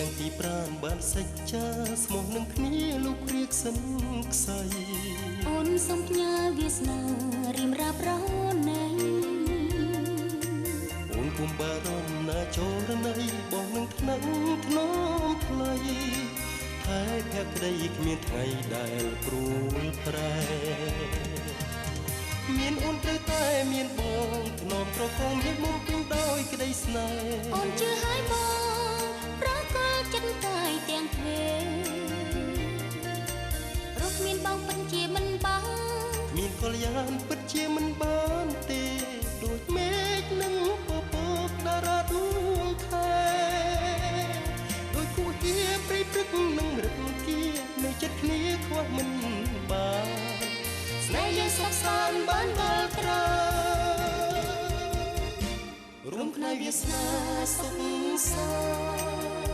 ទាំងពីប្រានបានសេចក្ចាស្មោះនឹងគ្នាលោកគ្រាកសិនខ្សៃអូនសូមផ្ញើវាសនារៀមរាប់រណីអូនគុំបារម្ភណាចរណីបងនឹងថ្នាក់ធ្នមថ្លៃហើយភក្តីគ្មានថ្ងៃដែលព្រួលប្រែមានអូនត្រូវតែមានបងធ្នមត្រកងមានមុំពេញដោយក្តីស្នេហ៍អូនជឿហើយបងប្រកល់ចិត្តកាយទាំងភេរកមានបងពិតជាមិនបានមានកល្យានពិតជាមិនបានទេដូចមេឃនឹងពពកតារាដួងខែដូចគូហៀព្រៃព្រឹកនឹងរឹកគានៅចិត្តគ្នាខ្វះមិនបានស្នេហ៍យើងសុខសាន្តបានដល់ត្រារួមគ្នាវាសនាសុខសាន្ត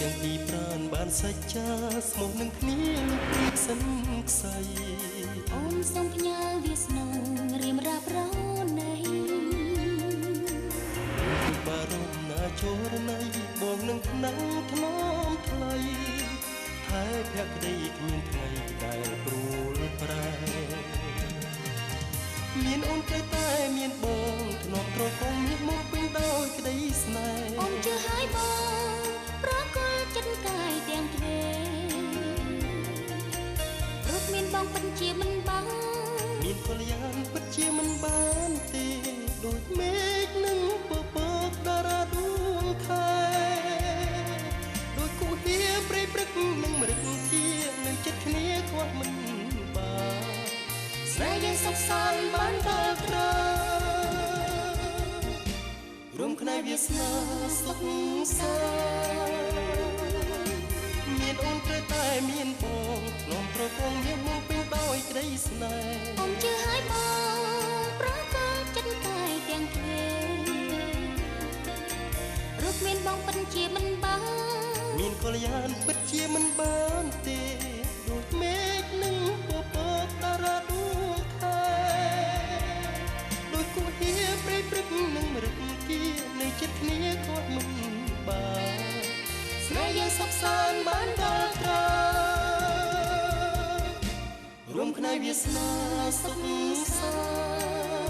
ទាំងពីប្រានបានសេចក្ចាស្មោះនឹងគ្នាលោកព្រៀបសិនខ្សៃអូនសូមផ្ញើវាសនារៀមរាប់រណីបារម្ភណាចរណីបងនឹងថ្នាក់ធ្នមថ្លៃហើយភក្តីគ្មានថ្ងៃដែលព្រួលប្រែមានអូនត្រូវតែមានបងធ្នមត្រកងមានមុខពេញដោយក្តីស្នេហ៍អូនជឿហើយបងប្រកល់ចិត្តកាយទាំងទ្វេរកមានបងពិតជាមិនបានមានកល្យានពិតជាមិនបានទេដូចមេឃនឹងពពកតារាដួងខែដូចគូហៀព្រៃព្រឹកនឹងរឹកគានៅចិត្តគ្នាខ្វះមិនបានស្នេហ៍យើងសុខសាន្តបានដល់ត្រារួមគ្នាវាសនាសុខសាន្តមានអូនត្រូវតែមានបងធ្នមត្រកងមានមុំពេញដោយក្តីស្នេហ៍អូនជឿហើយបងប្រកល់ចិត្តកាយទាំងទ្វេរកមានបងពិតជាមិនបានមានកល្យានពិតជាមិនបានទេដូចមេឃនឹងពពកតារាដួងខែដូចគូហៀព្រៃព្រឹកនឹងរឹកគានៅចិត្តគ្នាខ្វះមិនបានស្នេហ៍យើងសុខសាន្តបានដល់ត្រារួមគ្នាវាសនាសុខសាន្ត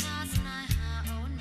ថាស្នេហាអូន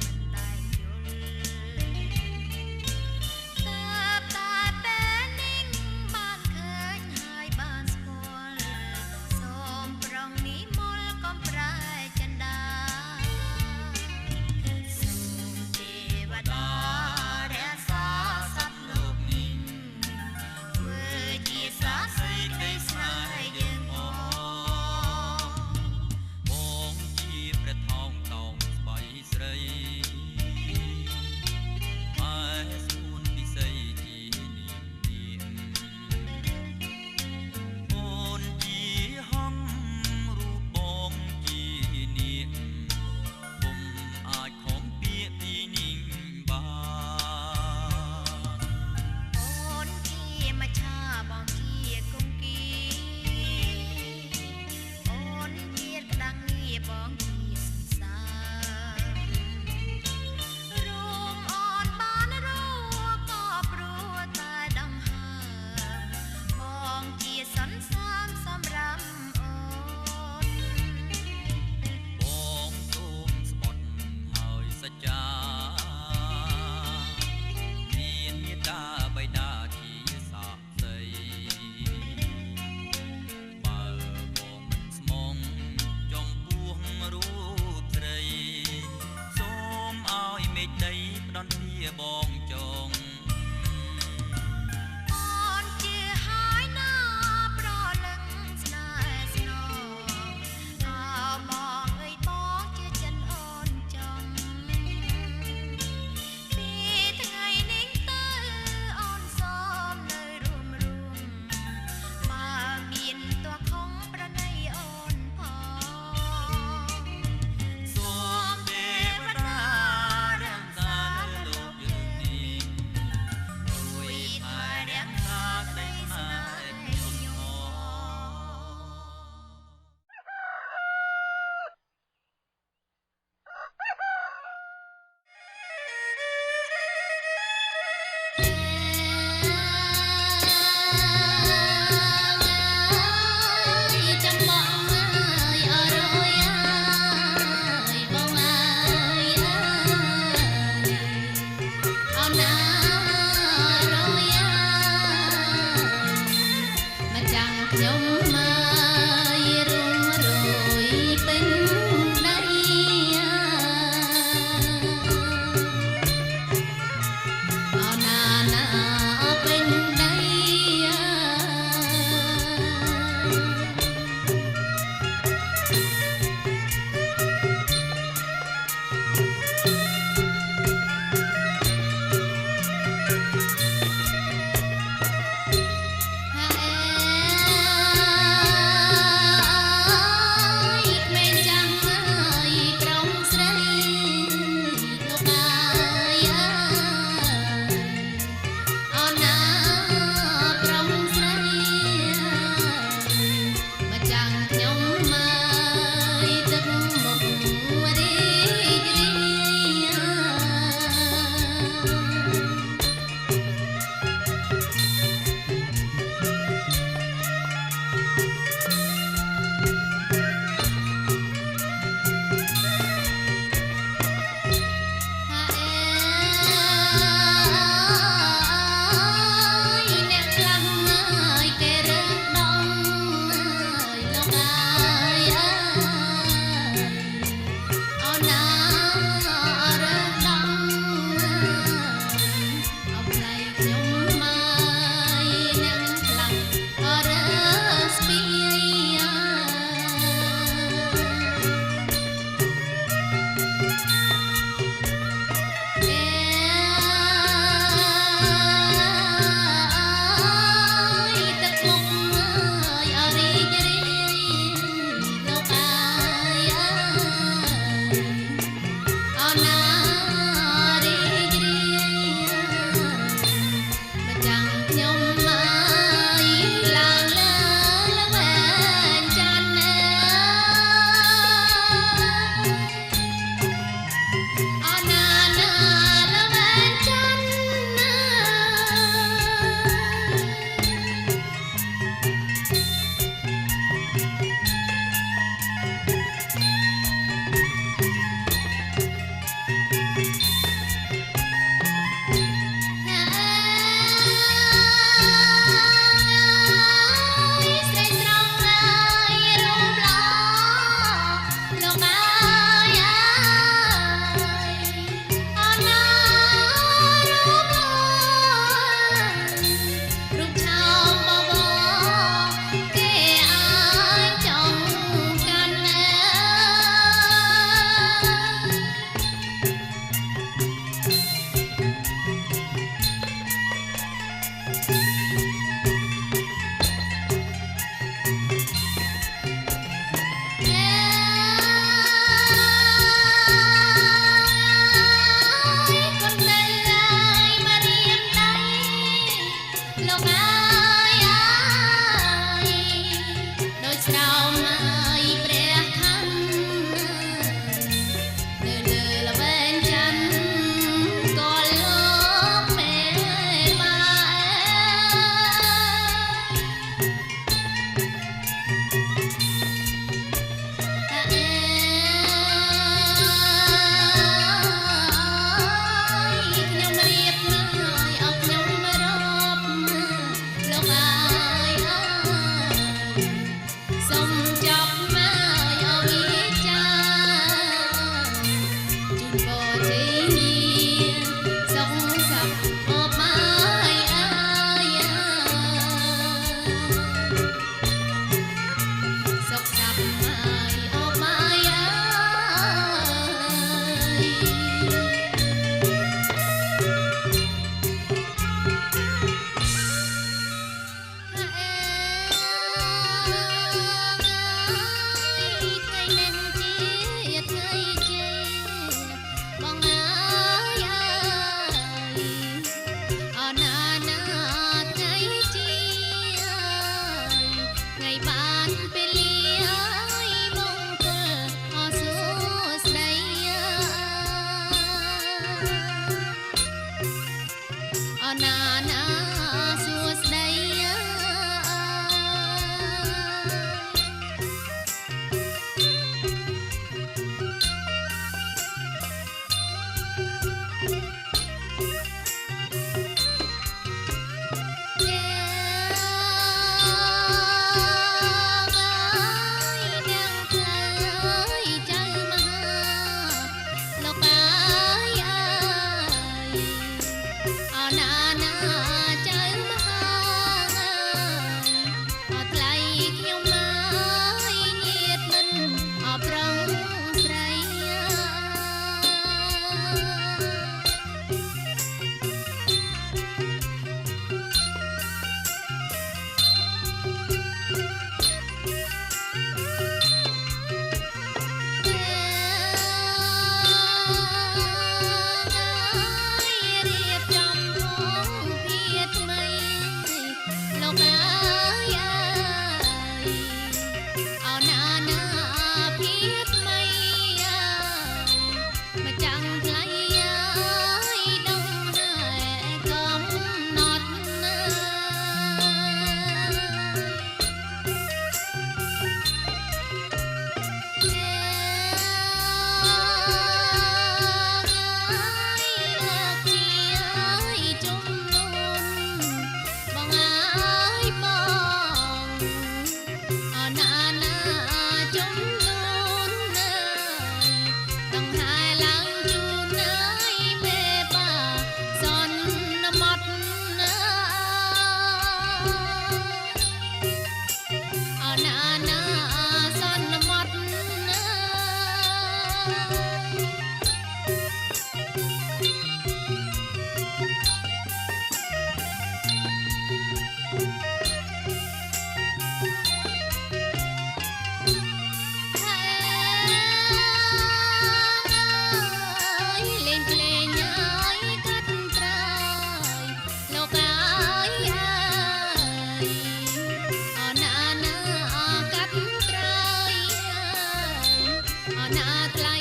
ណាថ្លៃ